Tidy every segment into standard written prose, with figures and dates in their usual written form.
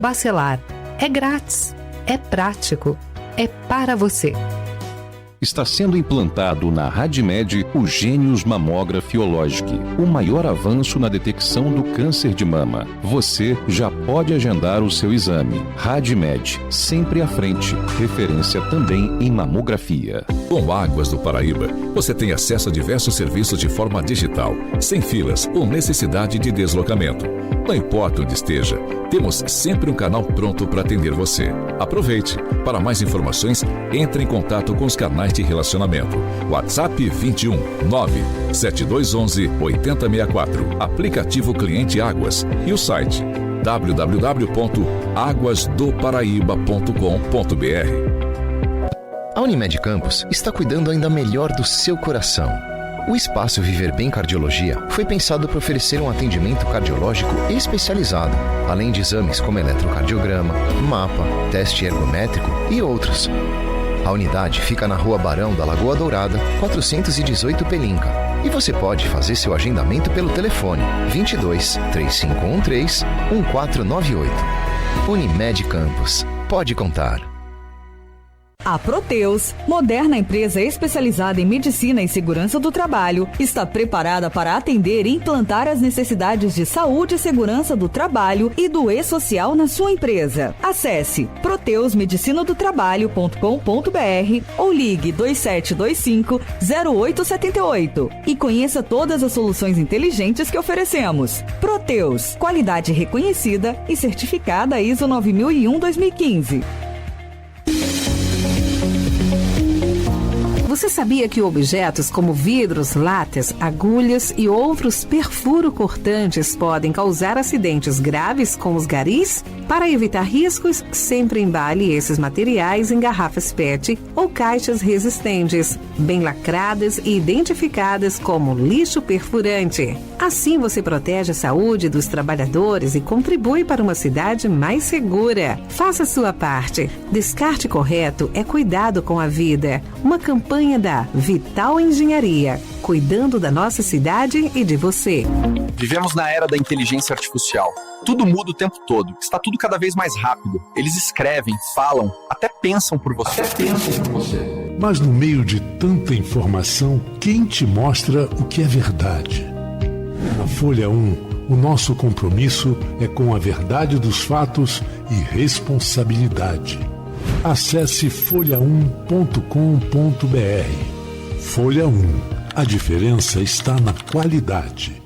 Bacelar. É grátis, é prático, é para você. Está sendo implantado na RadMed o Gênios Mammography Oncology, o maior avanço na detecção do câncer de mama. Você já pode agendar o seu exame. RadMed, sempre à frente. Referência também em mamografia. Com Águas do Paraíba, você tem acesso a diversos serviços de forma digital, sem filas ou necessidade de deslocamento. Não importa onde esteja, temos sempre um canal pronto para atender você. Aproveite. Para mais informações, entre em contato com os canais de relacionamento. WhatsApp 21 97211 8064. Aplicativo Cliente Águas. E o site www.aguasdoparaíba.com.br. A Unimed Campos está cuidando ainda melhor do seu coração. O Espaço Viver Bem Cardiologia foi pensado para oferecer um atendimento cardiológico especializado, além de exames como eletrocardiograma, mapa, teste ergométrico e outros. A unidade fica na Rua Barão da Lagoa Dourada, 418 Pelinca. E você pode fazer seu agendamento pelo telefone 22 3513 1498. Unimed Campos. Pode contar. A Proteus, moderna empresa especializada em medicina e segurança do trabalho, está preparada para atender e implantar as necessidades de saúde e segurança do trabalho e do e-social na sua empresa. Acesse proteusmedicinadotrabalho.com.br ou ligue 2725-0878 e conheça todas as soluções inteligentes que oferecemos. Proteus, qualidade reconhecida e certificada ISO 9001-2015. Você sabia que objetos como vidros, latas, agulhas e outros perfuro-cortantes podem causar acidentes graves com os garis? Para evitar riscos, sempre embale esses materiais em garrafas PET ou caixas resistentes, bem lacradas e identificadas como lixo perfurante. Assim você protege a saúde dos trabalhadores e contribui para uma cidade mais segura. Faça a sua parte. Descarte correto é cuidado com a vida. Uma campanha da Vital Engenharia, cuidando da nossa cidade e de você. Vivemos na era da inteligência artificial. Tudo muda o tempo todo. Está tudo cada vez mais rápido. Eles escrevem, falam, até pensam por você. Mas no meio de tanta informação, quem te mostra o que é verdade? Na Folha 1, o nosso compromisso é com a verdade dos fatos e responsabilidade. Acesse folha1.com.br. Folha 1. A diferença está na qualidade.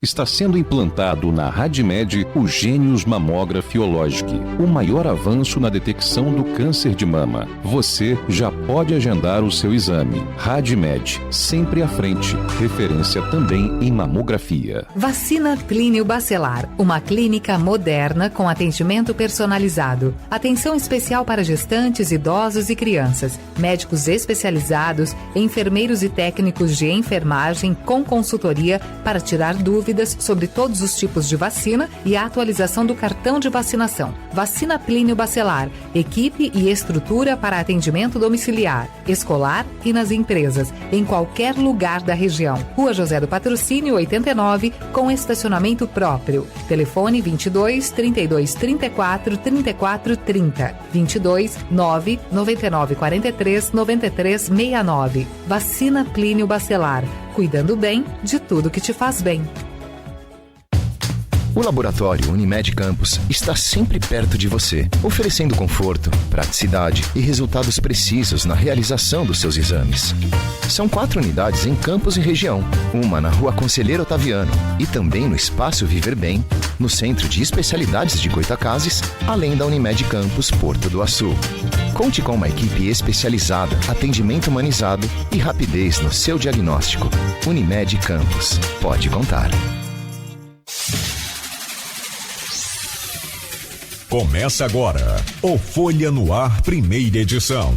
Está sendo implantado na RadMed o Gênios Mammography Oncology, o maior avanço na detecção do câncer de mama. Você já pode agendar o seu exame. RadMed, sempre à frente. Referência também em mamografia. Vacina Plínio Bacelar, uma clínica moderna com atendimento personalizado. Atenção especial para gestantes, idosos e crianças. Médicos especializados, enfermeiros e técnicos de enfermagem com consultoria para tirar dúvidas sobre todos os tipos de vacina e a atualização do cartão de vacinação. Vacina Plínio Bacelar, equipe e estrutura para atendimento domiciliar, escolar e nas empresas, em qualquer lugar da região. Rua José do Patrocínio 89, com estacionamento próprio. Telefone 22 32 34 34 30, 22 9 99 43 93 69. Vacina Plínio Bacelar, cuidando bem de tudo que te faz bem. O Laboratório Unimed Campos está sempre perto de você, oferecendo conforto, praticidade e resultados precisos na realização dos seus exames. São 4 unidades em Campos e região, uma na Rua Conselheiro Otaviano e também no Espaço Viver Bem, no Centro de Especialidades de Goitacazes, além da Unimed Campos Porto do Açu. Conte com uma equipe especializada, atendimento humanizado e rapidez no seu diagnóstico. Unimed Campos. Pode contar. Começa agora o Folha no Ar, primeira edição.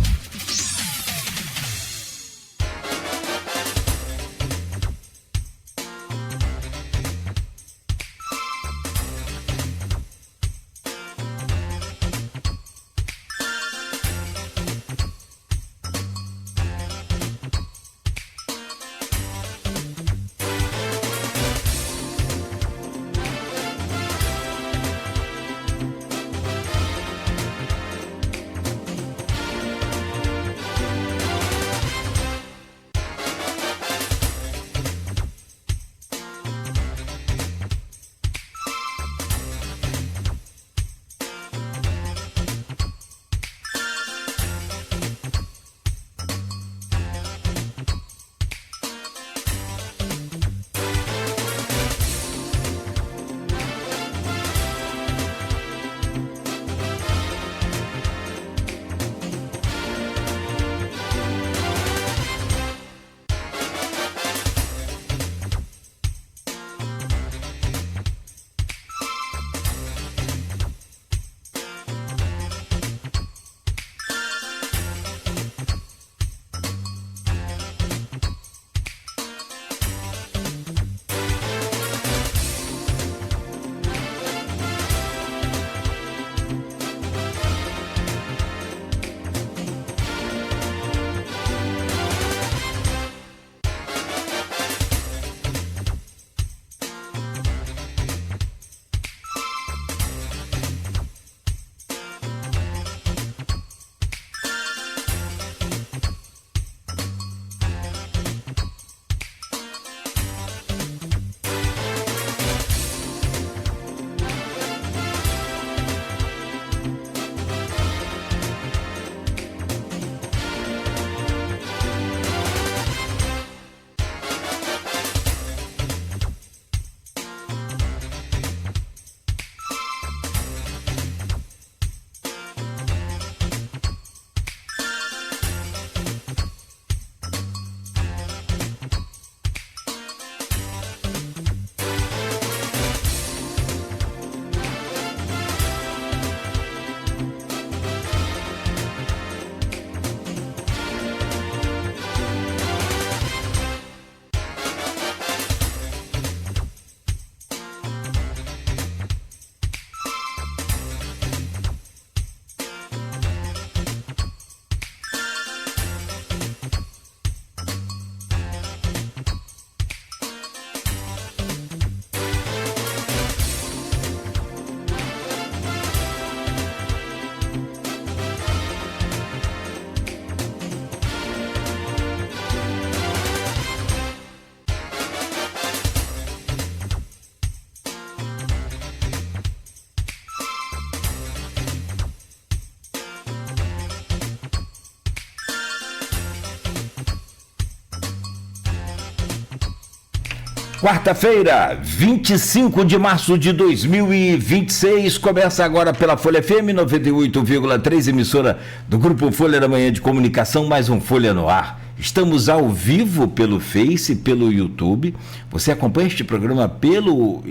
Quarta-feira, 25 de março de 2026, começa agora pela Folha FM 98,3, emissora do Grupo Folha da Manhã de Comunicação, mais um Folha no Ar. Estamos ao vivo pelo Face, pelo YouTube. Você acompanha este programa pelo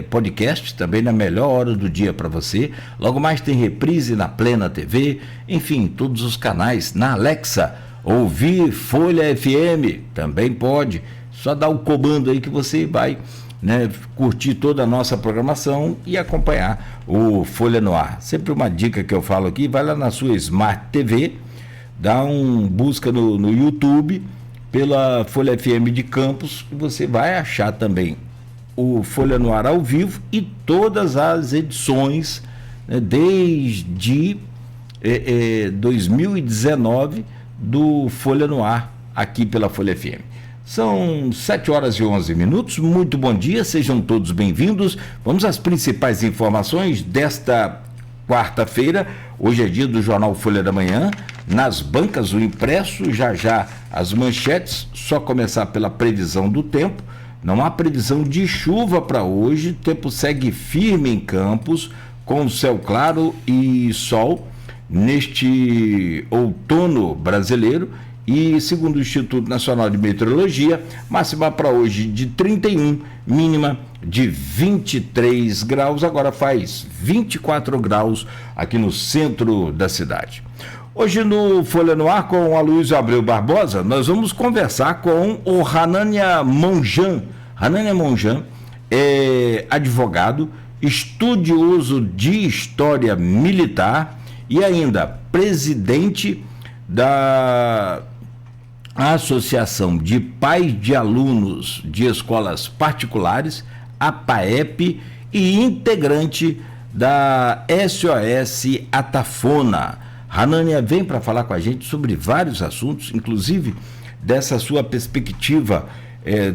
podcast, também na melhor hora do dia para você. Logo mais tem reprise na Plena TV, enfim, todos os canais. Na Alexa, ouvir Folha FM, também pode. Só dá o comando aí que você vai, né, curtir toda a nossa programação e acompanhar o Folha no Ar. Sempre uma dica que eu falo aqui, vai lá na sua Smart TV, dá busca no YouTube pela Folha FM de Campos e você vai achar também o Folha no Ar ao vivo e todas as edições, né, desde 2019 do Folha no Ar aqui pela Folha FM. São 7 horas e 11 minutos, muito bom dia, sejam todos bem-vindos. Vamos às principais informações desta quarta-feira. Hoje é dia do jornal Folha da Manhã. Nas bancas, o impresso, já as manchetes, só começar pela previsão do tempo. Não há previsão de chuva para hoje, o tempo segue firme em Campos, com céu claro e sol neste outono brasileiro. E, segundo o Instituto Nacional de Meteorologia, máxima para hoje de 31, mínima de 23 graus, agora faz 24 graus aqui no centro da cidade. Hoje no Folha no Ar, com o Aloysio Abreu Barbosa, nós vamos conversar com o Hanania Monjan. Hanania Monjan é advogado, estudioso de história militar e ainda presidente da Associação de Pais de Alunos de Escolas Particulares, APAEP, e integrante da SOS Atafona. Hanania vem para falar com a gente sobre vários assuntos, inclusive dessa sua perspectiva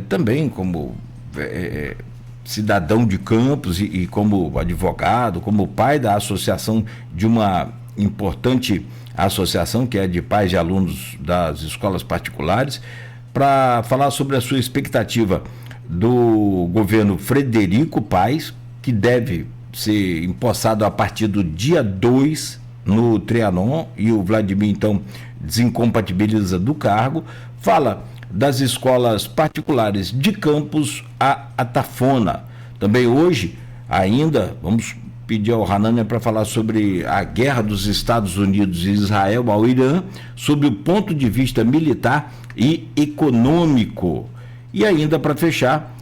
também como cidadão de Campos e como advogado, como pai da associação de uma importante associação que é de pais de alunos das escolas particulares, para falar sobre a sua expectativa do governo Frederico Paes, que deve ser empossado a partir do dia 2 no Trianon, e o Vladimir então desincompatibiliza do cargo. Fala das escolas particulares de Campos a Atafona. Também hoje ainda vamos pedir ao Hanania para falar sobre a guerra dos Estados Unidos e Israel ao Irã, sob o ponto de vista militar e econômico. E ainda para fechar,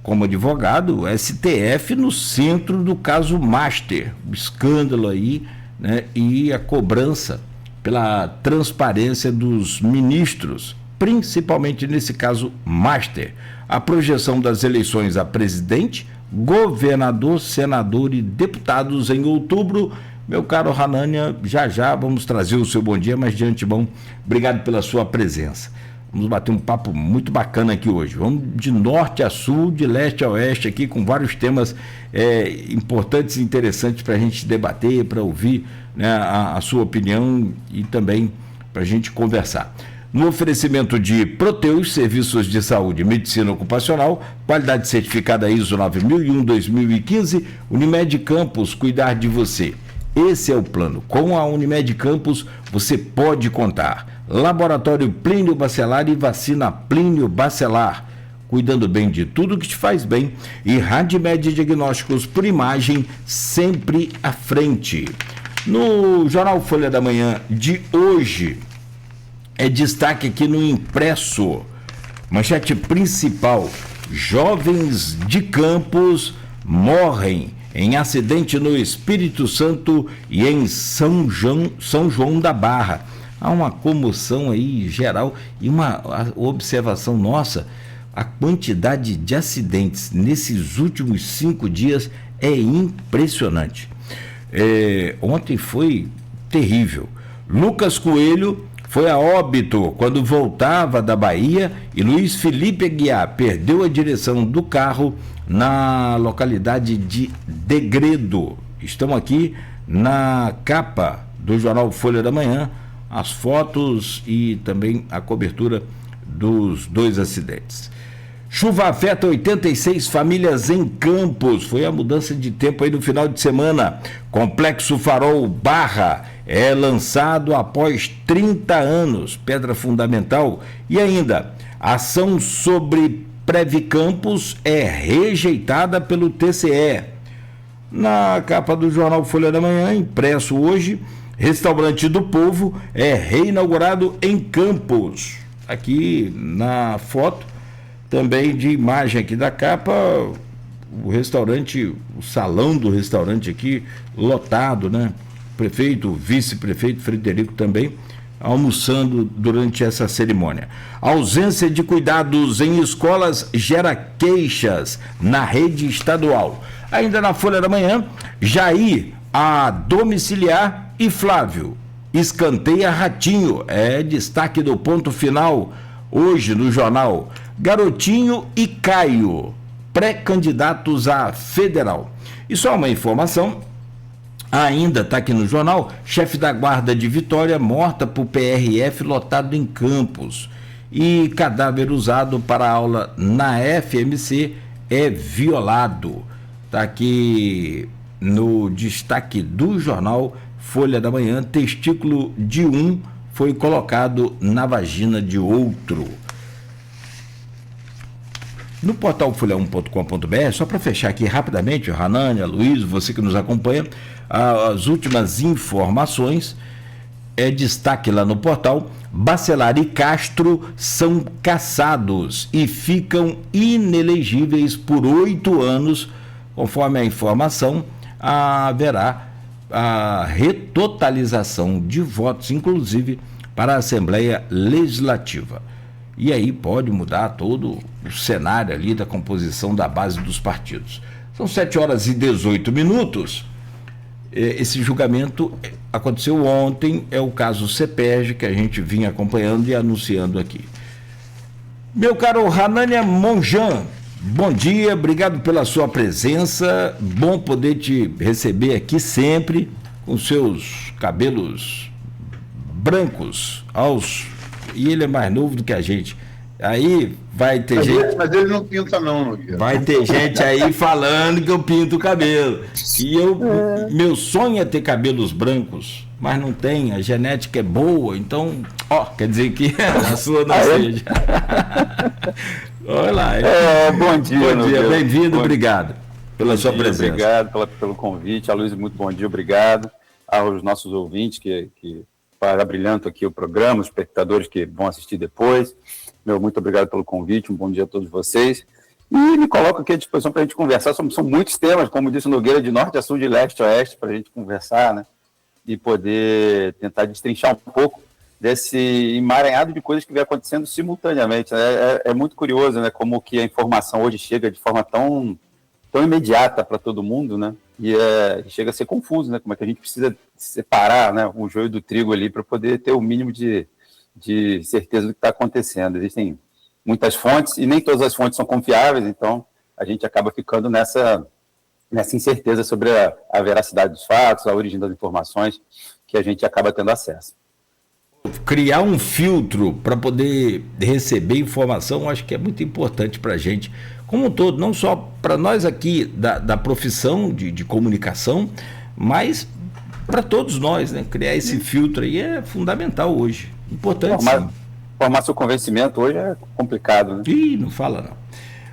como advogado, o STF no centro do caso Master, o escândalo aí, né, e a cobrança pela transparência dos ministros, principalmente nesse caso Master. A projeção das eleições a presidente, governador, senador e deputados em outubro. Meu caro Hanania, já vamos trazer o seu bom dia, mas de antemão, obrigado pela sua presença. Vamos bater um papo muito bacana aqui hoje. Vamos de norte a sul, de leste a oeste aqui, com vários temas importantes e interessantes para a gente debater, para ouvir, né, a sua opinião e também para a gente conversar. No oferecimento de Proteus, Serviços de Saúde e Medicina Ocupacional, qualidade certificada ISO 9001-2015, Unimed Campos, cuidar de você. Esse é o plano. Com a Unimed Campos, você pode contar. Laboratório Plínio Bacelar e vacina Plínio Bacelar, cuidando bem de tudo que te faz bem. E Radmed Diagnósticos por imagem, sempre à frente. No Jornal Folha da Manhã de hoje, destaque aqui no impresso, manchete principal: jovens de Campos morrem em acidente no Espírito Santo e em São João da Barra. Há uma comoção aí geral e uma observação nossa: a quantidade de acidentes nesses últimos 5 dias é impressionante. Ontem foi terrível. Lucas Coelho foi a óbito quando voltava da Bahia e Luiz Felipe Aguiar perdeu a direção do carro na localidade de Degredo. Estão aqui na capa do jornal Folha da Manhã as fotos e também a cobertura dos 2 acidentes. Chuva afeta 86 famílias em Campos. Foi a mudança de tempo aí no final de semana. Complexo Farol Barra é lançado após 30 anos. Pedra fundamental. E ainda, ação sobre Previcampos é rejeitada pelo TCE. Na capa do jornal Folha da Manhã, impresso hoje, Restaurante do Povo é reinaugurado em Campos. Aqui na foto, também de imagem aqui da capa, o restaurante, o salão do restaurante aqui lotado, né? Prefeito, vice-prefeito Frederico também almoçando durante essa cerimônia. A ausência de cuidados em escolas gera queixas na rede estadual. Ainda na Folha da Manhã, Jair a domiciliar e Flávio escanteia Ratinho. É destaque do ponto final hoje no jornal. Garotinho e Caio, pré-candidatos à federal. E só uma informação, ainda está aqui no jornal, chefe da guarda de Vitória morta por PRF lotado em Campos. E cadáver usado para aula na FMC é violado. Está aqui no destaque do jornal Folha da Manhã, testículo de um foi colocado na vagina de outro. No portal folha1.com.br, só para fechar aqui rapidamente, Hanânia, Luiz, você que nos acompanha, as últimas informações, destaque lá no portal, Bacelar e Castro são cassados e ficam inelegíveis por 8 anos, conforme a informação, haverá a retotalização de votos, inclusive para a Assembleia Legislativa. E aí pode mudar todo o cenário ali da composição da base dos partidos. São 7h18. Esse julgamento aconteceu ontem, é o caso CEPERJ, que a gente vinha acompanhando e anunciando aqui. Meu caro Hanânia Monjan, bom dia, obrigado pela sua presença, bom poder te receber aqui sempre, com seus cabelos brancos, e ele é mais novo do que a gente. Aí vai ter gente... Mas ele não pinta não, Nogueira. Vai ter gente aí falando que eu pinto o cabelo. E meu sonho é ter cabelos brancos, mas não tem, a genética é boa, então, quer dizer que a sua não seja. Olha lá. Bom dia. Bom dia, bem-vindo, obrigado pela sua presença. Obrigado pelo convite. A Luiz, muito bom dia, obrigado. Aos nossos ouvintes que abrilhantam aqui o programa, os espectadores que vão assistir depois. Muito obrigado pelo convite, um bom dia a todos vocês. E me coloco aqui à disposição para a gente conversar. São muitos temas, como disse o Nogueira, de norte a sul, de leste a oeste, para a gente conversar, né? E poder tentar destrinchar um pouco desse emaranhado de coisas que vem acontecendo simultaneamente. É muito curioso, né? Como que a informação hoje chega de forma tão imediata para todo mundo, né? E chega a ser confuso, né? Como é que a gente precisa separar, né, o joio do trigo ali para poder ter o mínimo de certeza do que está acontecendo. Existem muitas fontes e nem todas as fontes são confiáveis, então a gente acaba ficando nessa incerteza sobre a veracidade dos fatos, a origem das informações que a gente acaba tendo acesso. Criar um filtro para poder receber informação, acho que é muito importante para a gente, como um todo, não só para nós aqui da profissão de comunicação, mas para todos nós, né? Criar esse filtro aí é fundamental hoje. Importante. Formar seu convencimento hoje é complicado, né? Ih, não fala não.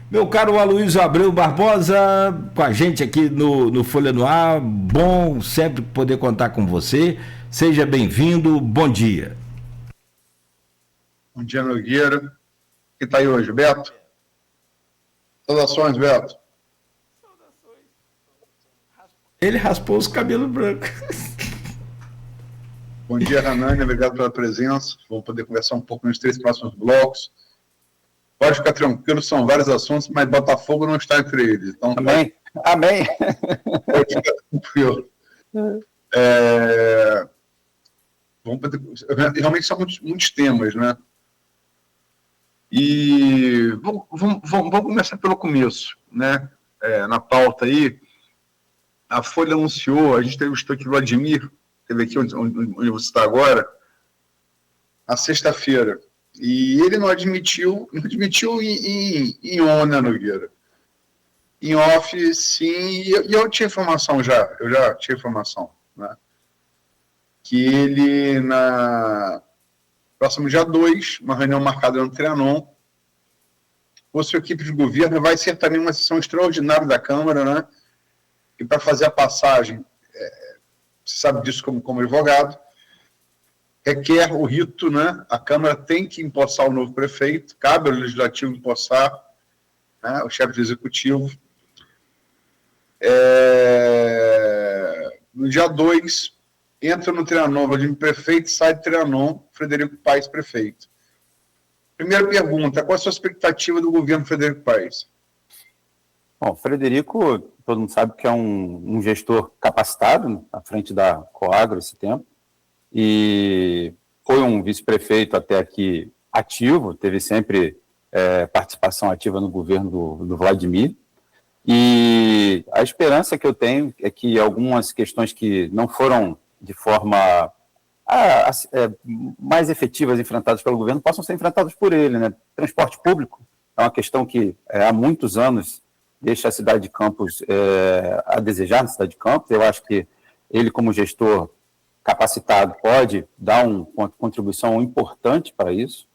Meu caro Aloysio Abreu Barbosa, com a gente aqui no Folha no Ar, bom sempre poder contar com você. Seja bem-vindo, bom dia. Bom dia, Nogueira. Quem está aí hoje, Beto? Saudações, Beto. Ele raspou os cabelos brancos. Bom dia, Hanânia, obrigado pela presença. Vamos poder conversar um pouco nos 3 próximos blocos. Pode ficar tranquilo, são vários assuntos, mas Botafogo não está entre eles. Então, amém. Amém. Pode ficar tranquilo. Vamos poder... Realmente são muitos temas, né? E vamos começar pelo começo, né? Na pauta aí, a Folha anunciou, a gente entrevistou aqui o Vladimir, teve aqui onde você está agora, na sexta-feira, E ele não admitiu em on, né, Nogueira? Em off, sim, e eu tinha informação eu já tinha informação, né? Que ele, próximo dia 2, uma reunião marcada no Trianon, com a sua equipe de governo, vai ser também uma sessão extraordinária da Câmara, né? E para fazer a passagem, você sabe disso como advogado, requer o rito, né? A Câmara tem que empossar o novo prefeito, cabe ao Legislativo empossar, né, o chefe do Executivo. No dia 2, entra no Trianon, Vladimir prefeito, sai do Trianon, Frederico Paes prefeito. Primeira pergunta, qual a sua expectativa do governo Frederico Paes? Bom, Frederico, todo mundo sabe que é um gestor capacitado à frente da Coagro esse tempo, e foi um vice-prefeito até aqui ativo, teve sempre participação ativa no governo do Vladimir, e a esperança que eu tenho é que algumas questões que não foram de forma mais efetivas enfrentadas pelo governo possam ser enfrentadas por ele, né? Transporte público é uma questão que há muitos anos deixa a cidade de Campos a desejar na cidade de Campos. Eu acho que ele, como gestor capacitado, pode dar uma contribuição importante para isso,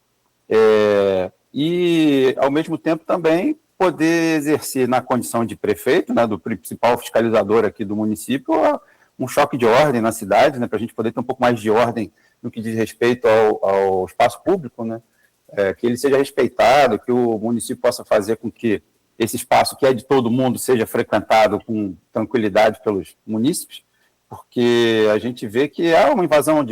e, ao mesmo tempo, também poder exercer na condição de prefeito, né, do principal fiscalizador aqui do município, um choque de ordem na cidade, né, para a gente poder ter um pouco mais de ordem no que diz respeito ao espaço público, né, que ele seja respeitado, que o município possa fazer com que esse espaço, que é de todo mundo, seja frequentado com tranquilidade pelos munícipes, porque a gente vê que há uma invasão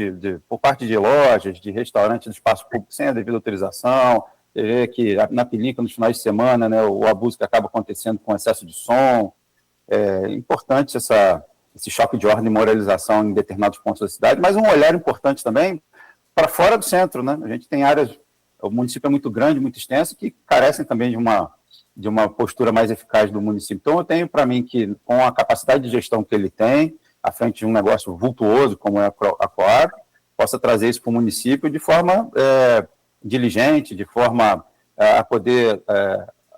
por parte de lojas, de restaurantes do espaço público sem a devida autorização, você vê que na Pilinca, nos finais de semana, né, o abuso que acaba acontecendo com excesso de som. É importante esse choque de ordem e moralização em determinados pontos da cidade, mas um olhar importante também para fora do centro, né? A gente tem áreas, o município é muito grande, muito extenso, que carecem também de uma postura mais eficaz do município. Então, eu tenho para mim que, com a capacidade de gestão que ele tem, à frente de um negócio vultuoso, como é a Coagro, possa trazer isso para o município de forma diligente, de forma a poder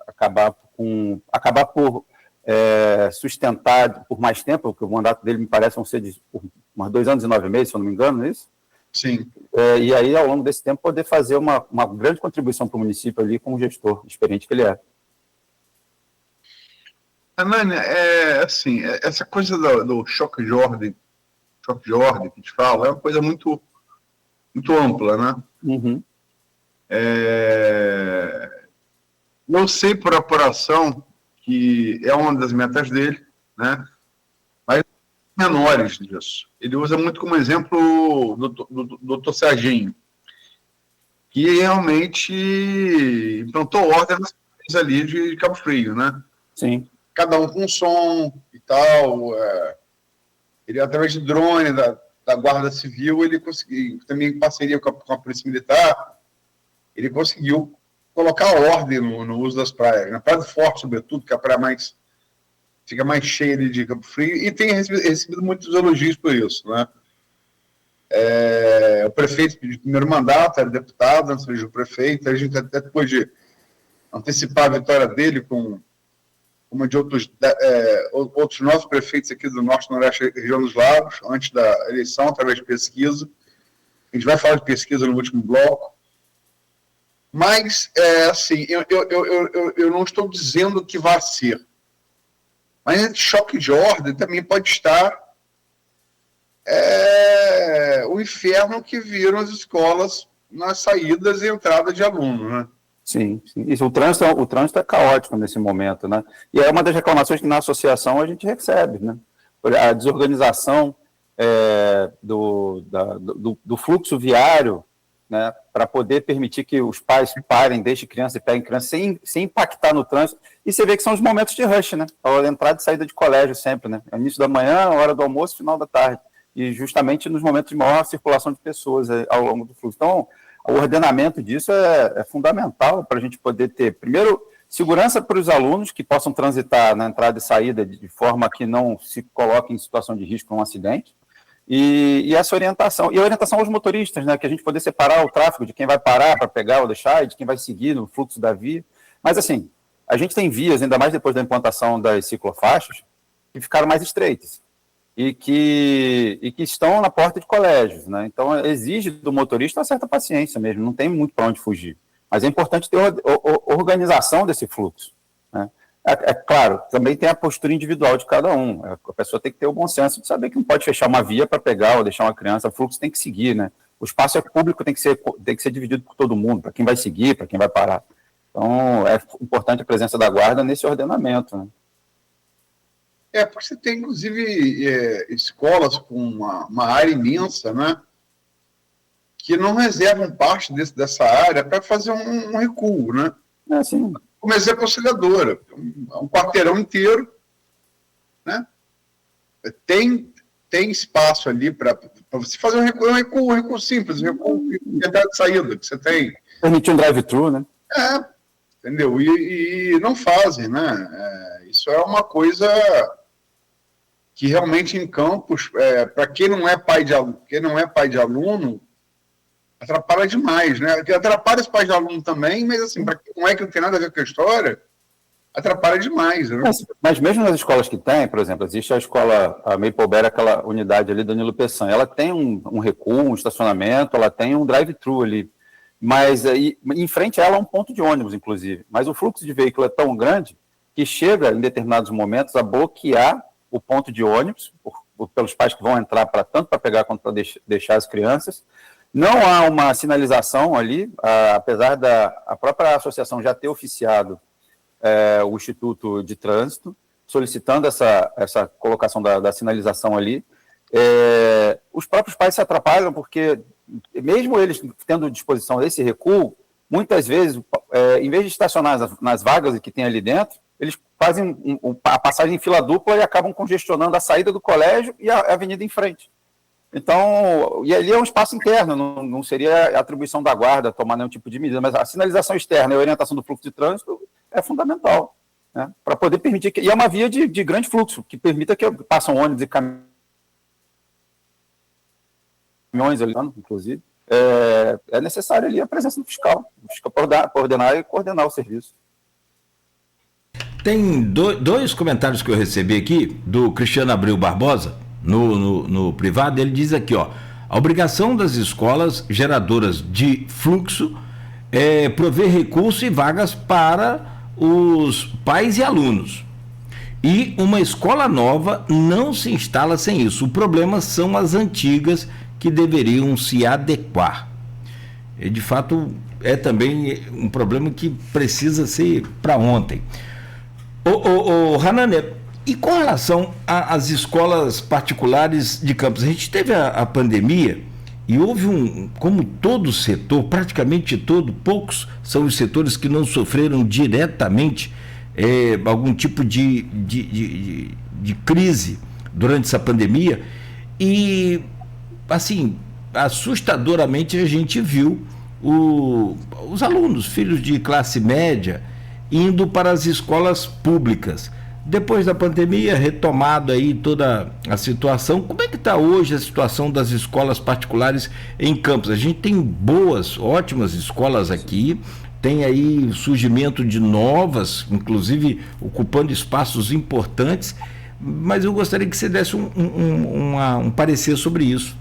acabar por sustentar por mais tempo, porque o mandato dele me parece vão ser de uns 2 anos e 9 meses, se eu não me engano, não é isso? Sim. E aí, ao longo desse tempo, poder fazer uma grande contribuição para o município ali com o gestor experiente que ele é. Anânia, assim, essa coisa do choque de ordem que a gente fala, é uma coisa muito, muito ampla, né? Uhum. Eu sei por apuração que é uma das metas dele, né? Mas menores disso. Ele usa muito como exemplo do doutor Serginho, que realmente implantou ordem nas coisas ali de Cabo Frio, né? Sim. Cada um com som e tal. Ele, através de drone da Guarda Civil, ele conseguiu, também em parceria com a Polícia Militar, ele conseguiu colocar ordem no uso das praias. Na Praia do Forte, sobretudo, que é a praia fica mais cheia de Cabo Frio, e tem recebido muitos elogios por isso, né? O prefeito de primeiro mandato era deputado, antes de o prefeito, a gente até depois de antecipar a vitória dele com uma de outros 9 prefeitos aqui do Norte e Noroeste da região dos Lagos, antes da eleição, através de pesquisa. A gente vai falar de pesquisa no último bloco. Mas, assim, eu não estou dizendo que vai ser. Mas esse choque de ordem também pode estar o inferno que viram as escolas nas saídas e entradas de alunos, né? Sim, sim. Isso, o trânsito é caótico nesse momento, né? E é uma das reclamações que na associação a gente recebe, né? A desorganização do fluxo viário, né? Para poder permitir que os pais parem, deixem criança e peguem criança sem impactar no trânsito. E você vê que são os momentos de rush, né? A entrada e saída de colégio sempre, né? É início da manhã, hora do almoço, final da tarde. E justamente nos momentos de maior circulação de pessoas ao longo do fluxo. Então, o ordenamento disso é fundamental para a gente poder ter, primeiro, segurança para os alunos que possam transitar na entrada e saída de forma que não se coloque em situação de risco um acidente, E essa orientação, e a orientação aos motoristas, né, que a gente poder separar o tráfego de quem vai parar para pegar ou deixar e de quem vai seguir no fluxo da via. Mas, assim, a gente tem vias, ainda mais depois da implantação das ciclofaixas, que ficaram mais estreitas e que estão na porta de colégios, né? Então, exige do motorista uma certa paciência mesmo, não tem muito para onde fugir. Mas é importante ter organização desse fluxo, né? É claro, também tem a postura individual de cada um. A pessoa tem que ter o bom senso de saber que não pode fechar uma via para pegar ou deixar uma criança. O fluxo tem que seguir, né? O espaço é público, tem que ser dividido por todo mundo, para quem vai seguir, para quem vai parar. Então, é importante a presença da guarda nesse ordenamento, né? Porque você tem, inclusive, escolas com uma área imensa, né? Que não reservam parte dessa área para fazer um recuo, né? Assim. Como exemplo, auxiliadora, um quarteirão inteiro, né? Tem espaço ali para você fazer um recuo simples, um recuo de entrada e saída, que você tem. Permitir um drive-thru, né? Entendeu? E não fazem, né? Isso é uma coisa que realmente em campos, para quem não é pai de aluno, atrapalha demais, né? Que atrapalha os pais de aluno também, mas assim, para quem não é que não tem nada a ver com a história, atrapalha demais, né? Mas mesmo nas escolas que tem, por exemplo, existe a escola, a Maple, aquela unidade ali, Danilo Peçanha, ela tem um recuo, um estacionamento, ela tem um drive-thru ali, mas aí, em frente a ela é um ponto de ônibus, inclusive, mas o fluxo de veículo é tão grande que chega, em determinados momentos, a bloquear o ponto de ônibus, pelos pais que vão entrar tanto para pegar quanto para deixar as crianças. Não há uma sinalização ali, apesar da a própria associação já ter oficiado o Instituto de Trânsito, solicitando essa colocação da sinalização ali. Os próprios pais se atrapalham, porque mesmo eles tendo disposição desse recuo, muitas vezes, em vez de estacionar nas vagas que tem ali dentro, eles fazem a passagem em fila dupla e acabam congestionando a saída do colégio e a avenida em frente. Então, e ali é um espaço interno, não seria atribuição da guarda tomar nenhum tipo de medida, mas a sinalização externa e a orientação do fluxo de trânsito é fundamental, né, para poder permitir e é uma via de grande fluxo, que permita que passam ônibus e caminhões ali, inclusive, é necessário ali a presença do fiscal para ordenar e coordenar o serviço. Tem dois comentários que eu recebi aqui, do Cristiano Abreu Barbosa, no privado. Ele diz aqui, ó: a obrigação das escolas geradoras de fluxo é prover recursos e vagas para os pais e alunos. E uma escola nova não se instala sem isso. O problema são as antigas que deveriam se adequar. E, de fato, é também um problema que precisa ser para ontem. Hanane, e com relação às escolas particulares de Campos, a gente teve a pandemia e houve como todo setor, praticamente todo, poucos são os setores que não sofreram diretamente algum tipo de crise durante essa pandemia. E, assim, assustadoramente a gente viu os alunos, filhos de classe média, indo para as escolas públicas. Depois da pandemia, retomado aí toda a situação, como é que está hoje a situação das escolas particulares em Campos? A gente tem boas, ótimas escolas aqui, tem aí surgimento de novas, inclusive ocupando espaços importantes, mas eu gostaria que você desse um parecer sobre isso.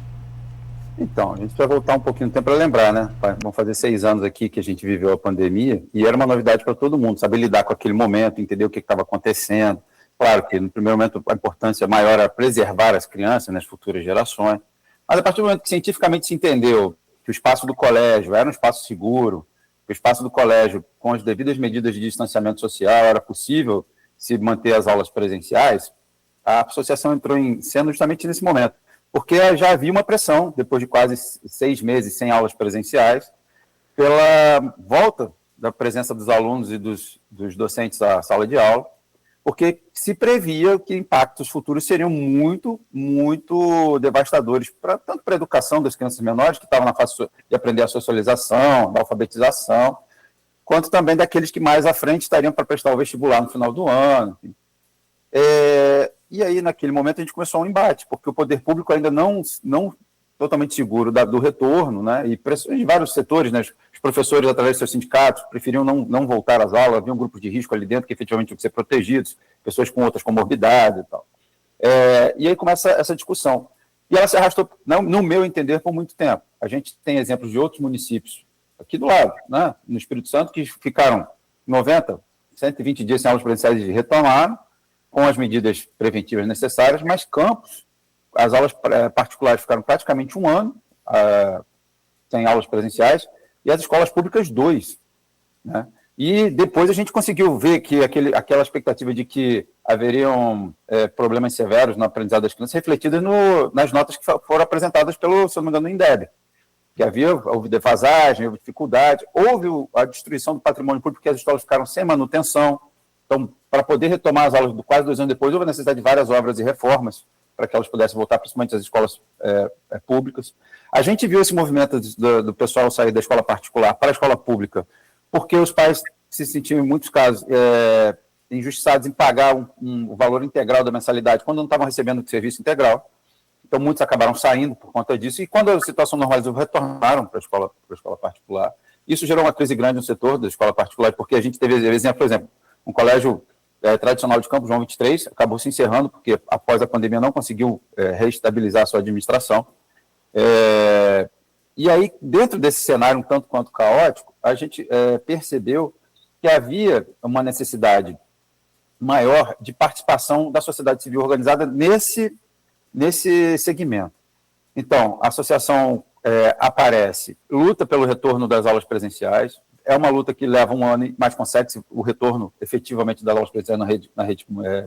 Então, a gente vai voltar um pouquinho no tempo para lembrar, né? Vão fazer 6 anos aqui que a gente viveu a pandemia e era uma novidade para todo mundo, saber lidar com aquele momento, entender o que estava acontecendo. Claro que no primeiro momento a importância maior era preservar as crianças, nas futuras gerações, mas a partir do momento que cientificamente se entendeu que o espaço do colégio era um espaço seguro, que o espaço do colégio, com as devidas medidas de distanciamento social, era possível se manter as aulas presenciais, a associação entrou em cena justamente nesse momento. Porque já havia uma pressão, depois de quase 6 meses sem aulas presenciais, pela volta da presença dos alunos e dos docentes à sala de aula, porque se previa que impactos futuros seriam muito, muito devastadores, tanto para a educação das crianças menores, que estavam na fase de aprender a socialização, da alfabetização, quanto também daqueles que mais à frente estariam para prestar o vestibular no final do ano. E aí, naquele momento, a gente começou um embate, porque o poder público ainda não totalmente seguro do retorno, né, e pressões de vários setores, né, os professores, através dos seus sindicatos, preferiam não voltar às aulas, havia um grupo de risco ali dentro que efetivamente tinham que ser protegidos, pessoas com outras comorbidades e tal. E aí começa essa discussão. E ela se arrastou, no meu entender, por muito tempo. A gente tem exemplos de outros municípios aqui do lado, né, no Espírito Santo, que ficaram 90, 120 dias sem aulas presenciais e retomaram, com as medidas preventivas necessárias, mas campos, as aulas particulares ficaram praticamente um ano sem aulas presenciais, e as escolas públicas 2. Né? E depois a gente conseguiu ver que aquela expectativa de que haveriam problemas severos no aprendizado das crianças refletidas nas notas que foram apresentadas pelo, se não me engano, INDEB, que houve defasagem, houve dificuldade, houve a destruição do patrimônio público, porque as escolas ficaram sem manutenção. Então, para poder retomar as aulas quase 2 anos depois, houve a necessidade de várias obras e reformas para que elas pudessem voltar, principalmente as escolas públicas. A gente viu esse movimento do pessoal sair da escola particular para a escola pública, porque os pais se sentiam, em muitos casos, injustiçados em pagar o valor integral da mensalidade quando não estavam recebendo o serviço integral. Então, muitos acabaram saindo por conta disso, e quando a situação normalizou, retornaram para a escola particular. Isso gerou uma crise grande no setor da escola particular, porque a gente teve exemplo, por exemplo, um colégio tradicional de Campos, João 23, acabou se encerrando, porque após a pandemia não conseguiu reestabilizar a sua administração. E aí, dentro desse cenário um tanto quanto caótico, a gente percebeu que havia uma necessidade maior de participação da sociedade civil organizada nesse segmento. Então, a associação aparece, luta pelo retorno das aulas presenciais, é uma luta que leva 1 ano, mas consegue o retorno efetivamente das aulas presenciais na rede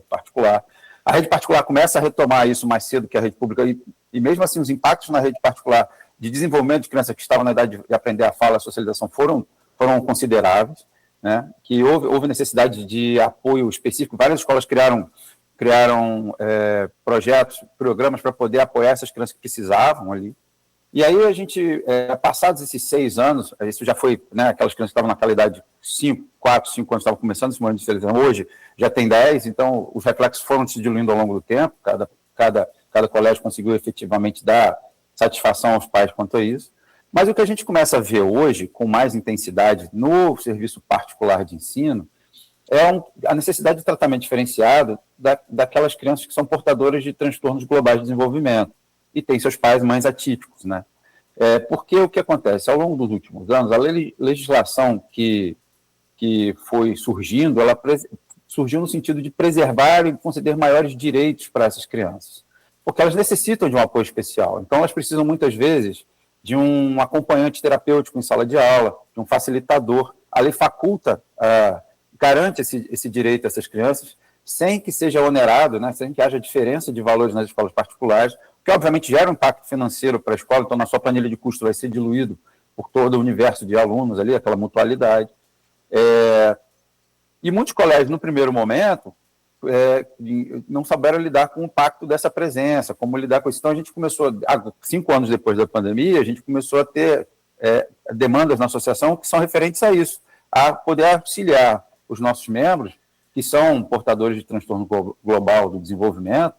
particular. A rede particular começa a retomar isso mais cedo que a rede pública, e mesmo assim os impactos na rede particular de desenvolvimento de crianças que estavam na idade de aprender a fala, a socialização, foram consideráveis, né? Que houve necessidade de apoio específico. Várias escolas criaram projetos, programas para poder apoiar essas crianças que precisavam ali. E aí a gente, passados esses 6 anos, isso já foi, né, aquelas crianças que estavam naquela idade de 4, 5 anos, estavam começando esse momento de socialização, hoje já tem 10, então os reflexos foram se diluindo ao longo do tempo, cada colégio conseguiu efetivamente dar satisfação aos pais quanto a isso. Mas o que a gente começa a ver hoje, com mais intensidade, no serviço particular de ensino, a necessidade de tratamento diferenciado daquelas crianças que são portadoras de transtornos globais de desenvolvimento e têm seus pais e mães atípicos, né? Porque o que acontece? Ao longo dos últimos anos, a legislação que foi surgindo, ela surgiu no sentido de preservar e conceder maiores direitos para essas crianças, porque elas necessitam de um apoio especial. Então, elas precisam, muitas vezes, de um acompanhante terapêutico em sala de aula, de um facilitador. A lei faculta, garante esse direito a essas crianças, sem que seja onerado, né, sem que haja diferença de valores nas escolas particulares, que obviamente gera um impacto financeiro para a escola, então na sua planilha de custo vai ser diluído por todo o universo de alunos ali, aquela mutualidade. E muitos colégios, no primeiro momento, não souberam lidar com o impacto dessa presença, como lidar com isso. Então a gente começou, 5 anos depois da pandemia, a gente começou a ter demandas na associação que são referentes a isso, a poder auxiliar os nossos membros, que são portadores de transtorno global do desenvolvimento,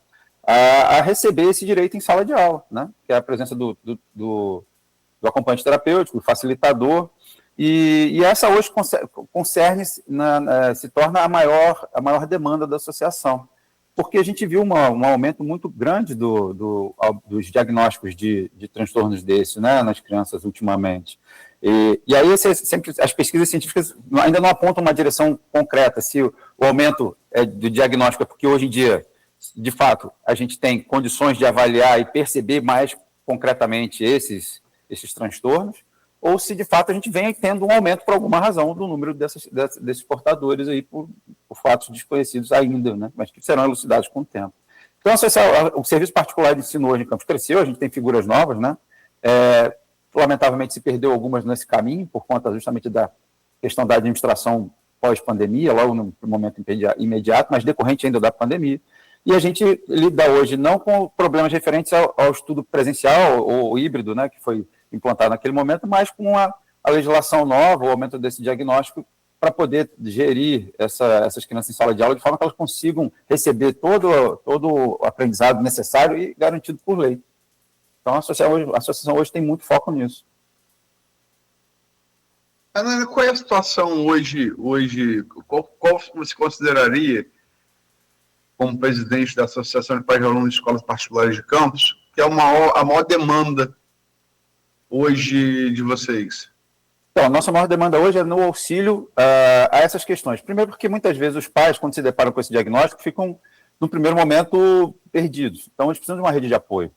a receber esse direito em sala de aula, né? Que é a presença do acompanhante terapêutico, do facilitador, e essa hoje se torna a maior demanda da associação, porque a gente viu um aumento muito grande dos diagnósticos de transtornos desses, né, nas crianças ultimamente. E aí as pesquisas científicas ainda não apontam uma direção concreta, se o aumento do diagnóstico é porque hoje em dia, de fato, a gente tem condições de avaliar e perceber mais concretamente esses transtornos, ou se de fato a gente vem tendo um aumento por alguma razão do número desses portadores aí por fatos desconhecidos ainda, né, mas que serão elucidados com o tempo. Então, o serviço particular de ensino hoje em Campos cresceu, a gente tem figuras novas, né? Lamentavelmente se perdeu algumas nesse caminho, por conta justamente da questão da administração pós-pandemia, logo no momento imediato, mas decorrente ainda da pandemia. E a gente lida hoje não com problemas referentes ao estudo presencial ou híbrido, né, que foi implantado naquele momento, mas com a legislação nova, o aumento desse diagnóstico, para poder gerir essas crianças em sala de aula de forma que elas consigam receber todo o aprendizado necessário e garantido por lei. Então, a associação hoje tem muito foco nisso. Ana, qual é a situação hoje qual você consideraria, como presidente da Associação de Pais de Alunos de Escolas Particulares de Campos, que é a maior demanda hoje de vocês? Então, a nossa maior demanda hoje é no auxílio a essas questões. Primeiro porque muitas vezes os pais, quando se deparam com esse diagnóstico, ficam, no primeiro momento, perdidos. Então, eles precisam de uma rede de apoio.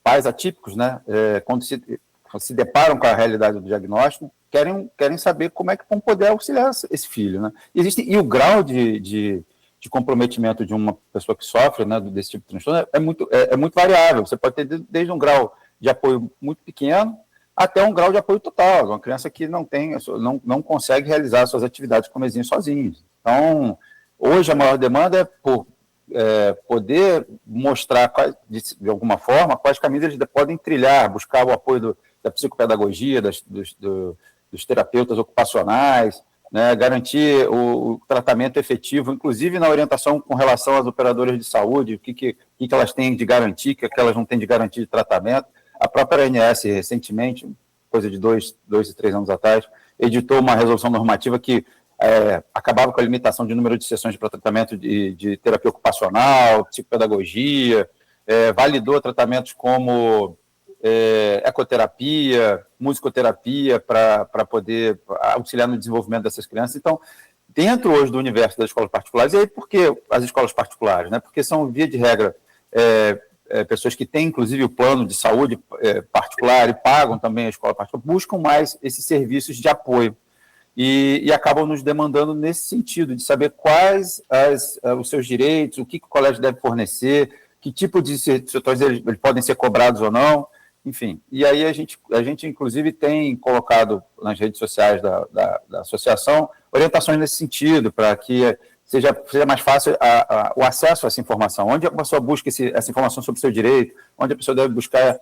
Pais atípicos, né, quando se deparam com a realidade do diagnóstico, querem saber como é que vão poder auxiliar esse filho, né? E o grau de comprometimento de uma pessoa que sofre, né, desse tipo de transtorno é muito variável. Você pode ter desde um grau de apoio muito pequeno até um grau de apoio total, uma criança que não consegue realizar suas atividades como vizinhos sozinhos. Então, hoje a maior demanda é por poder mostrar, de alguma forma, quais caminhos eles podem trilhar, buscar o apoio da psicopedagogia, dos terapeutas ocupacionais, né, garantir o tratamento efetivo, inclusive na orientação com relação às operadoras de saúde, o que elas têm de garantia, o que elas não têm de garantia de tratamento. A própria ANS, recentemente, coisa de 2 e 3 anos atrás, editou uma resolução normativa que acabava com a limitação de número de sessões para tratamento de terapia ocupacional, psicopedagogia, validou tratamentos como ecoterapia, musicoterapia, para poder auxiliar no desenvolvimento dessas crianças. Então, dentro hoje do universo das escolas particulares, e aí por que as escolas particulares? Né? Porque são, via de regra, pessoas que têm, inclusive, o plano de saúde particular e pagam também a escola particular, buscam mais esses serviços de apoio e acabam nos demandando nesse sentido, de saber quais os seus direitos, o que o colégio deve fornecer, que tipo de setores eles podem ser cobrados ou não, enfim. E aí a gente inclusive, tem colocado nas redes sociais da associação orientações nesse sentido, para que seja mais fácil o acesso a essa informação, onde a pessoa busca essa informação sobre o seu direito, onde a pessoa deve buscar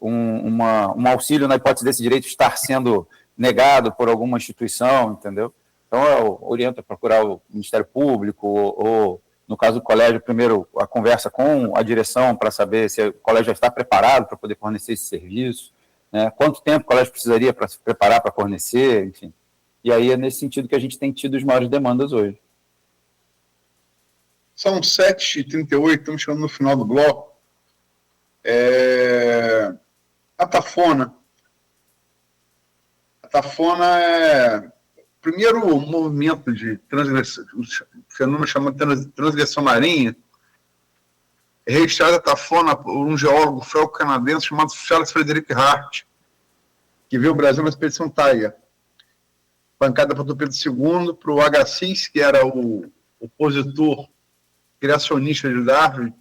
um auxílio na hipótese desse direito estar sendo negado por alguma instituição, entendeu? Então, eu oriento a procurar o Ministério Público ou no caso do colégio, primeiro a conversa com a direção para saber se o colégio já está preparado para poder fornecer esse serviço, né? Quanto tempo o colégio precisaria para se preparar para fornecer, enfim. E aí é nesse sentido que a gente tem tido as maiores demandas hoje. São 7h38, estamos chegando no final do bloco. A Tafona. A Tafona é o primeiro movimento de transgressão, o fenômeno chamado transgressão marinha, é registrado a Tafona por um geólogo franco-canadense chamado Charles Frederick Hart, que veio ao Brasil na expedição Tiger, bancada por Pedro II, para o Agassiz, que era o opositor criacionista de Darwin,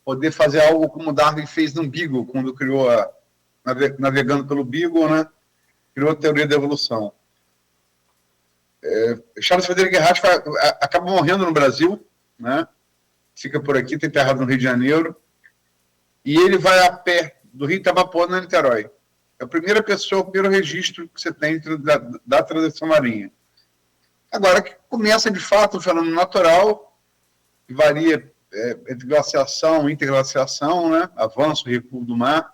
poder fazer algo como Darwin fez no Beagle, quando criou, navegando pelo Beagle, né, criou a teoria da evolução. Charles Frederick Hart acaba morrendo no Brasil, né, fica por aqui, está enterrado no Rio de Janeiro, e ele vai a pé do Rio Itabapoana, na Niterói. É a primeira pessoa, o primeiro registro que você tem da transição marinha. Agora, que começa, de fato, um fenômeno natural, que varia entre glaciação e interglaciação, né, avanço e recuo do mar.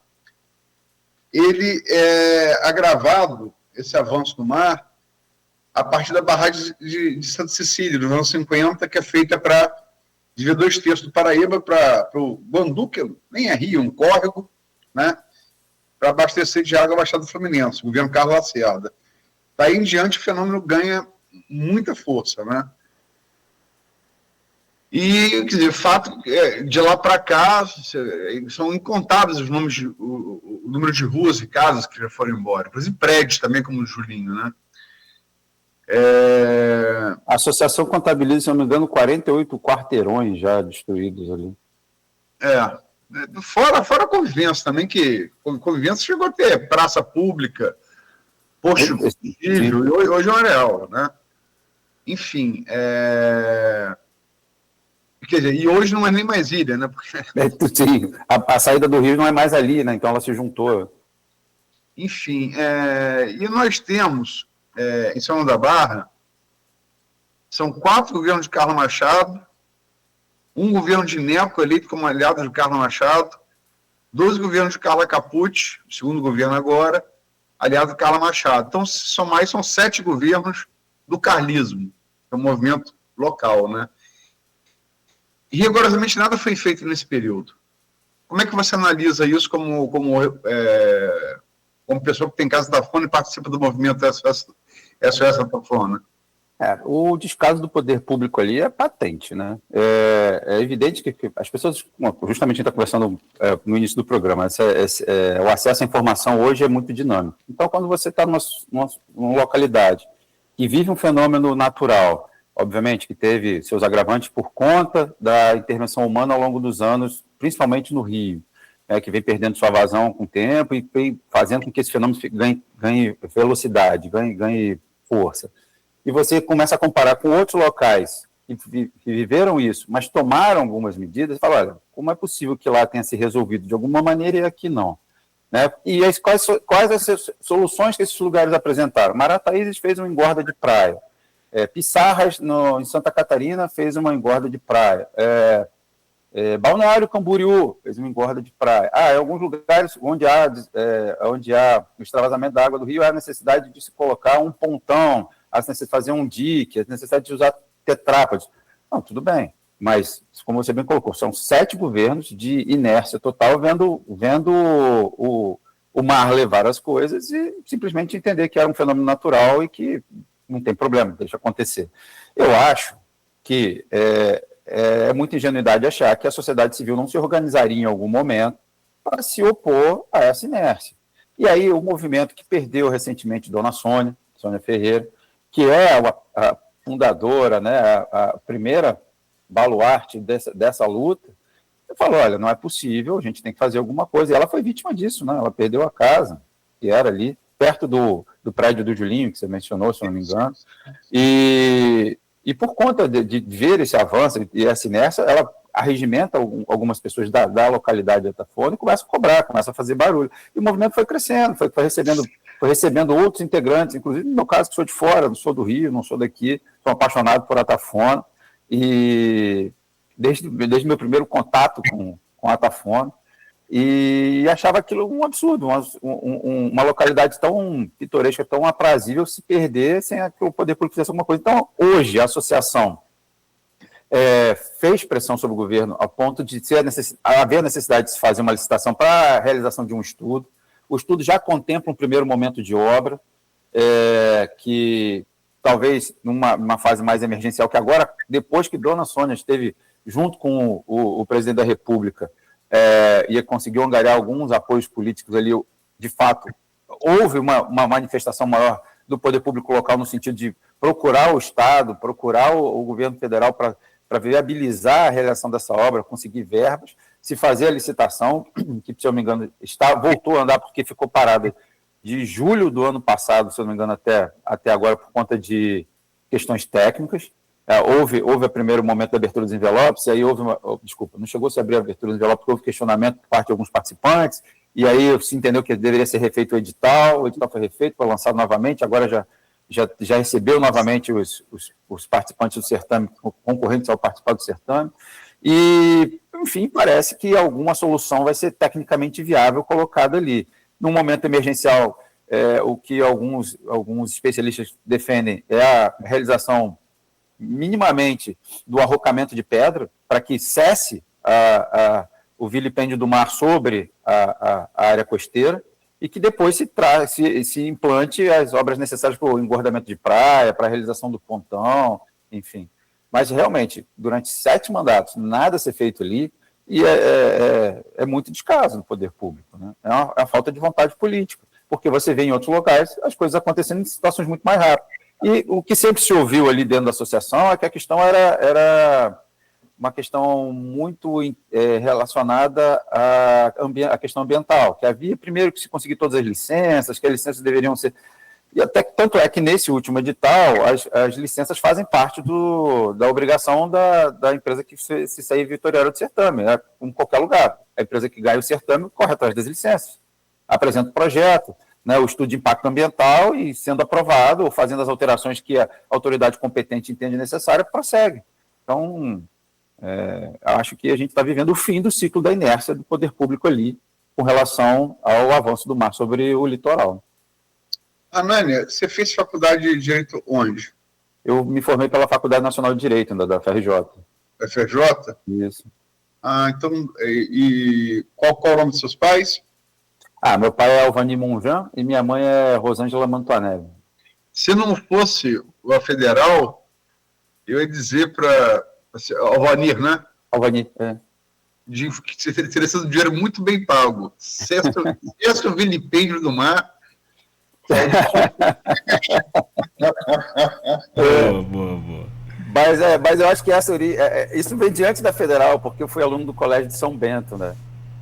Ele é agravado, esse avanço do mar, a partir da barragem de Santa Cecília, dos anos 50, que é feita para desviar 2/3 do Paraíba para o Guandu, que nem é rio, um córrego, né, para abastecer de água a Baixada Fluminense, o governo Carlos Lacerda. Daí em diante o fenômeno ganha muita força, né? E, quer dizer, fato, de lá para cá, são incontáveis o número de ruas e casas que já foram embora, inclusive prédios também, como o Julinho, né? A associação contabiliza, se não me engano, 48 quarteirões já destruídos ali. Fora a Convivência também, que Convivência chegou a ter praça pública, posto de vídeo, e hoje é um areal, né? Enfim, quer dizer, e hoje não é nem mais ilha, né? Porque... Sim, a saída do rio não é mais ali, né? Então ela se juntou. Enfim, e nós temos, em São João da Barra, são 4 governos de Carlos Machado, um governo de Neco, eleito como aliado de Carlos Machado, 12 governos de Carla Capucci, o segundo governo agora, aliado de Carla Machado. Então, se somar, são 7 governos do carlismo, que é um movimento local, né? E, rigorosamente, nada foi feito nesse período. Como é que você analisa isso como pessoa que tem Casa da Fona e participa do movimento SOS Atafona? O descaso do poder público ali é patente, né? É evidente que as pessoas, justamente a gente está conversando no início do programa, o acesso à informação hoje é muito dinâmico. Então, quando você está numa localidade que vive um fenômeno natural, obviamente que teve seus agravantes por conta da intervenção humana ao longo dos anos, principalmente no Rio, que vem perdendo sua vazão com o tempo e vem fazendo com que esse fenômeno ganhe velocidade, ganhe força. E você começa a comparar com outros locais que viveram isso, mas tomaram algumas medidas, e fala, olha, como é possível que lá tenha se resolvido de alguma maneira e aqui não? Né? E quais as soluções que esses lugares apresentaram? Marataízes fez uma engorda de praia, Pissarras, em Santa Catarina, fez uma engorda de praia, Balneário Camboriú fez uma engorda de praia. Em alguns lugares onde há o extravasamento da água do rio, há a necessidade de se colocar um pontão, a necessidade de fazer um dique, a necessidade de usar tetrápodes. Não, tudo bem, mas, como você bem colocou, são 7 governos de inércia total vendo o mar levar as coisas e simplesmente entender que era um fenômeno natural e que não tem problema, deixa acontecer. Eu acho que é muita ingenuidade achar que a sociedade civil não se organizaria em algum momento para se opor a essa inércia. E aí o movimento que perdeu recentemente Dona Sônia Ferreira, que é a fundadora, né, a primeira baluarte dessa luta, falou, olha, não é possível, a gente tem que fazer alguma coisa. E ela foi vítima disso, né? Ela perdeu a casa, que era ali, perto do prédio do Julinho, que você mencionou, se eu não me engano. E por conta de ver esse avanço e essa inércia, ela arregimenta algumas pessoas da localidade de Atafona e começa a cobrar, começa a fazer barulho. E o movimento foi crescendo, foi recebendo outros integrantes, inclusive no meu caso, que sou de fora, não sou do Rio, não sou daqui, sou apaixonado por Atafona, e desde meu primeiro contato com Atafona, e achava aquilo um absurdo, uma localidade tão pitoresca, tão aprazível, se perder sem que o poder público fizesse alguma coisa. Então, hoje, a associação fez pressão sobre o governo ao ponto de haver a necessidade de se fazer uma licitação para a realização de um estudo. O estudo já contempla um primeiro momento de obra, que talvez numa fase mais emergencial, que agora, depois que Dona Sônia esteve junto com o presidente da República, e conseguiu angariar alguns apoios políticos ali, de fato, houve uma manifestação maior do poder público local no sentido de procurar o Estado, procurar o governo federal para viabilizar a realização dessa obra, conseguir verbas, se fazer a licitação, que, se eu não me engano, voltou a andar porque ficou parada de julho do ano passado, se eu não me engano, até agora, por conta de questões técnicas. Houve o primeiro momento da abertura dos envelopes, e aí não chegou a se abrir a abertura dos envelopes, porque houve questionamento por parte de alguns participantes, e aí se entendeu que deveria ser refeito o edital foi refeito, foi lançado novamente, agora já recebeu novamente os participantes do certame, concorrentes ao participar do certame, e, enfim, parece que alguma solução vai ser tecnicamente viável colocada ali. Num momento emergencial, o que alguns especialistas defendem é a realização minimamente do arrocamento de pedra, para que cesse o vilipêndio do mar sobre a área costeira, e que depois se implante as obras necessárias para o engordamento de praia, para a realização do pontão, enfim. Mas, realmente, durante 7 mandatos, nada ser feito ali, e é muito descaso do poder público, né? É uma falta de vontade política, porque você vê em outros locais as coisas acontecendo em situações muito mais rápidas. E o que sempre se ouviu ali dentro da associação é que a questão era uma questão muito relacionada à questão ambiental, que havia primeiro que se conseguir todas as licenças, que as licenças deveriam ser... E até tanto é que nesse último edital, as licenças fazem parte da obrigação da empresa que se sair vitoriosa do certame, em qualquer lugar. A empresa que ganha o certame corre atrás das licenças, apresenta o projeto, né, o estudo de impacto ambiental e, sendo aprovado, ou fazendo as alterações que a autoridade competente entende necessária, prossegue. Então, acho que a gente está vivendo o fim do ciclo da inércia do poder público ali, com relação ao avanço do mar sobre o litoral. Anânia, você fez faculdade de Direito onde? Eu me formei pela Faculdade Nacional de Direito, ainda da FRJ. FRJ? Isso. Então, e qual é o nome dos seus pais? Meu pai é Alvani Monjan e minha mãe é Rosângela Mantuanelli. Se não fosse a federal, eu ia dizer para Alvanir, né? Alvanir, que teria sido um dinheiro muito bem pago. Sexto vilipêndio do mar. Boa. Mas eu acho que isso vem diante da federal, porque eu fui aluno do Colégio de São Bento, né?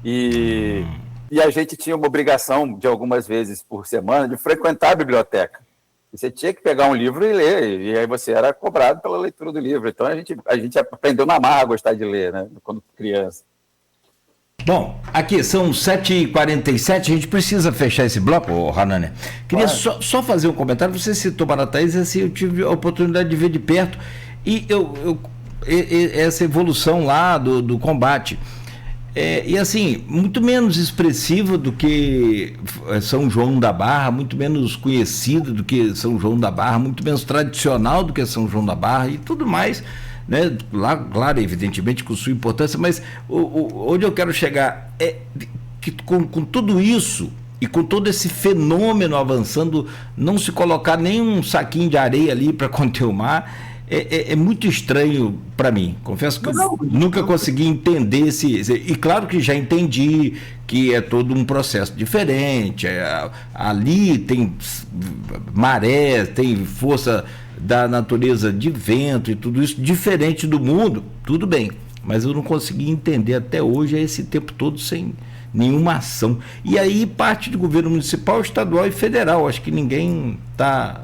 E a gente tinha uma obrigação, de algumas vezes por semana, de frequentar a biblioteca. E você tinha que pegar um livro e ler, e aí você era cobrado pela leitura do livro. Então a gente aprendeu na marra a gostar de ler, né? Quando criança. Bom, aqui são 7h47, a gente precisa fechar esse bloco, Hanania. Queria só fazer um comentário. Você citou Marataízes, assim, eu tive a oportunidade de ver de perto, e essa evolução lá do combate. E assim, muito menos expressiva do que São João da Barra, muito menos conhecida do que São João da Barra, muito menos tradicional do que São João da Barra e tudo mais, né? Lá, claro, evidentemente com sua importância, mas onde eu quero chegar é que com tudo isso e com todo esse fenômeno avançando, não se colocar nem um saquinho de areia ali para conter o mar. É muito estranho para mim. Confesso que eu nunca consegui entender e claro que já entendi que é todo um processo diferente. Ali tem maré, tem força da natureza de vento e tudo isso diferente do mundo, tudo bem, mas eu não consegui entender até hoje esse tempo todo sem nenhuma ação. E aí parte do governo municipal, estadual e federal. Acho que ninguém está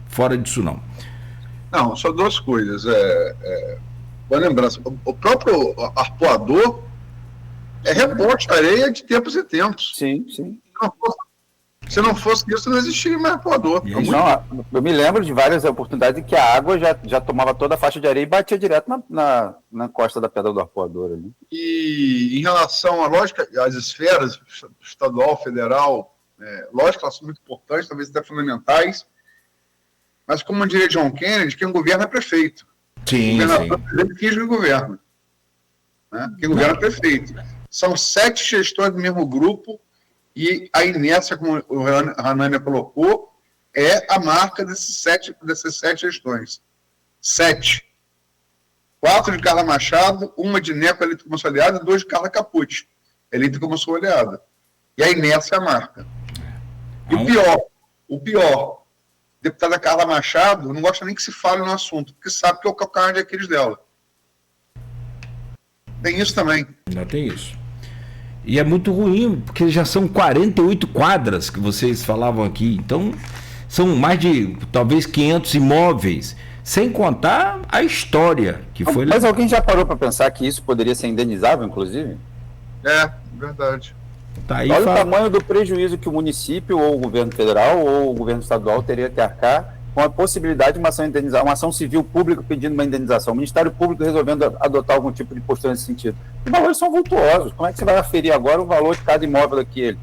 fora disso não. Não, só duas coisas. Uma lembrança, o próprio arpoador reposta de areia de tempos em tempos. Sim. Se não fosse isso, não existiria mais arpoador. Eu me lembro de várias oportunidades em que a água já tomava toda a faixa de areia e batia direto na costa da pedra do arpoador ali. E em relação à lógica, às esferas, estadual, federal, lógico, elas são muito importantes, talvez até fundamentais. Mas, como diria John Kennedy, quem governa é prefeito. Sim. Ele finge que governa. Né? Quem governa é prefeito. São 7 gestões do mesmo grupo e a inércia, como o Hanania colocou, é a marca dessas 7 gestões. 7. 4 de Carla Machado, 1 de Neco eleita como sua aliada e 2 de Carla Capucci, eleita como sua aliada. E a inércia é a marca. E o pior, deputada Carla Machado não gosta nem que se fale no assunto, porque sabe que é o calcanhar de Aquiles dela. Tem isso também. Ainda tem isso. E é muito ruim, porque já são 48 quadras que vocês falavam aqui. Então, são mais de, talvez, 500 imóveis, sem contar a história que foi... Mas alguém já parou para pensar que isso poderia ser indenizável, inclusive? Verdade. Tá aí, olha o tamanho do prejuízo que o município, ou o governo federal, ou o governo estadual teria que arcar com a possibilidade de uma ação indenização, uma ação civil pública pedindo uma indenização, o Ministério Público resolvendo adotar algum tipo de postura nesse sentido. Os valores são vultuosos. Como é que você vai aferir agora o valor de cada imóvel daquele?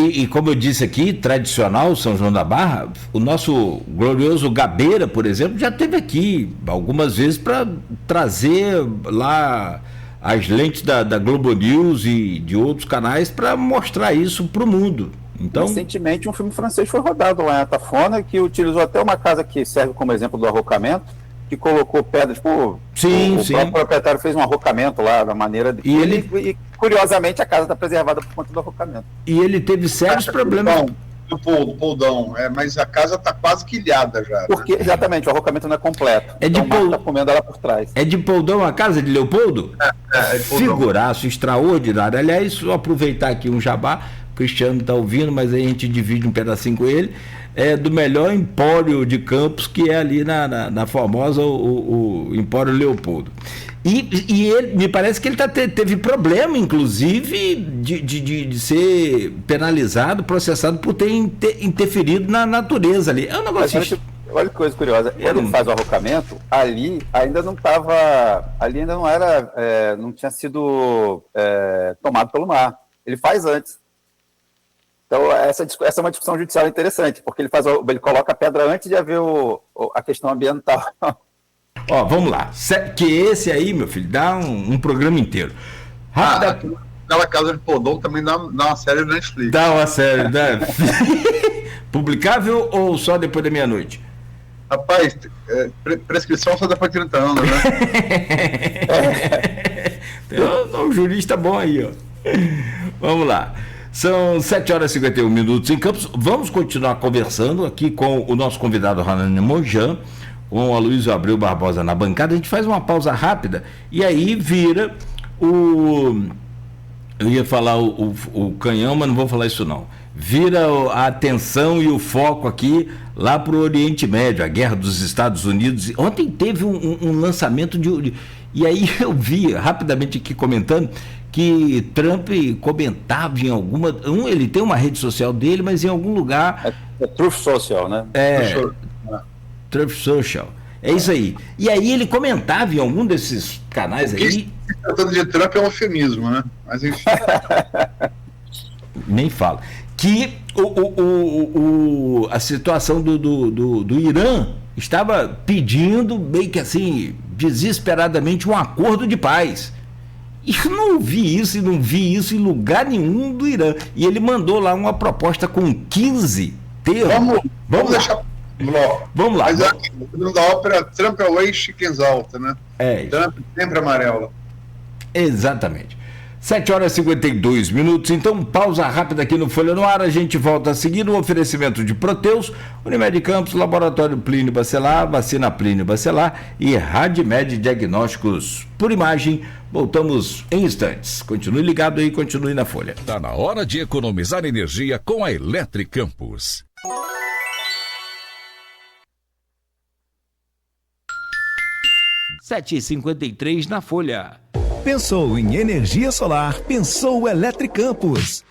E como eu disse aqui, tradicional São João da Barra, o nosso glorioso Gabeira, por exemplo, já esteve aqui algumas vezes para trazer lá as lentes da Globo News e de outros canais para mostrar isso para o mundo. Então, recentemente um filme francês foi rodado lá em Atafona, que utilizou até uma casa que serve como exemplo do arrocamento, que colocou pedras, o próprio proprietário fez um arrocamento lá da maneira e curiosamente a casa está preservada por conta do arrocamento. E ele teve sérios problemas. Do poldão, mas a casa está quase quilhada já. Porque, exatamente, o arrocamento não é completo. Está comendo ela por trás. É de Poldão a casa de Leopoldo? É de Poldão. Figuraço extraordinário. Aliás, só aproveitar aqui um jabá, o Cristiano está ouvindo, mas aí a gente divide um pedacinho com ele, do melhor empório de Campos, que é ali na Formosa, o Empório Leopoldo. E ele, me parece que ele teve problema, inclusive, de ser penalizado, processado por ter interferido na natureza ali. É um negócio... Olha que coisa curiosa, quando ele faz o arrocamento, ali ainda não era, não tinha sido tomado pelo mar. Ele faz antes. Então, essa é uma discussão judicial interessante, porque ele coloca a pedra antes de haver a questão ambiental. Ó, vamos lá. Que esse aí, meu filho, dá um programa inteiro. Aquela Casa de Podom também dá uma série no Netflix. Dá uma série, dá. Publicável ou só depois da meia-noite? Rapaz, prescrição só depois de 30 anos, né? Tem um jurista bom aí, ó. Vamos lá. São 7h51 em Campos. Vamos continuar conversando aqui com o nosso convidado Hanani Mojan, com o Aloysio Abreu Barbosa na bancada. A gente faz uma pausa rápida e aí vira eu ia falar o canhão, mas não vou falar isso não. Vira a atenção e o foco aqui lá para o Oriente Médio, a guerra dos Estados Unidos. Ontem teve um lançamento e aí eu vi rapidamente aqui comentando que Trump comentava em ele tem uma rede social dele, mas em algum lugar... É Truth Social, né? Truth Social. É isso aí. E aí ele comentava em algum desses canais aí... Tratando de Trump é um eufemismo, né? Mas enfim... Nem fala. Que a situação do Irã estava pedindo, meio que assim, desesperadamente, um acordo de paz. E eu não vi isso em lugar nenhum do Irã. E ele mandou lá uma proposta com 15 termos. Vamos deixar... Vamos lá. Mas da ópera Trump Away, Chickens Alta, né? Trump sempre amarelo. Exatamente. 7h52. Então, pausa rápida aqui no Folha no Ar. A gente volta a seguir no oferecimento de Proteus, Unimed Campos, Laboratório Plínio Bacelar, Vacina Plínio Bacelar e Radmed Diagnósticos por Imagem. Voltamos em instantes. Continue ligado aí, continue na Folha. Está na hora de economizar energia com a Eletricampus. Sete 7h53 na Folha. Pensou em energia solar? Pensou Eletricampus.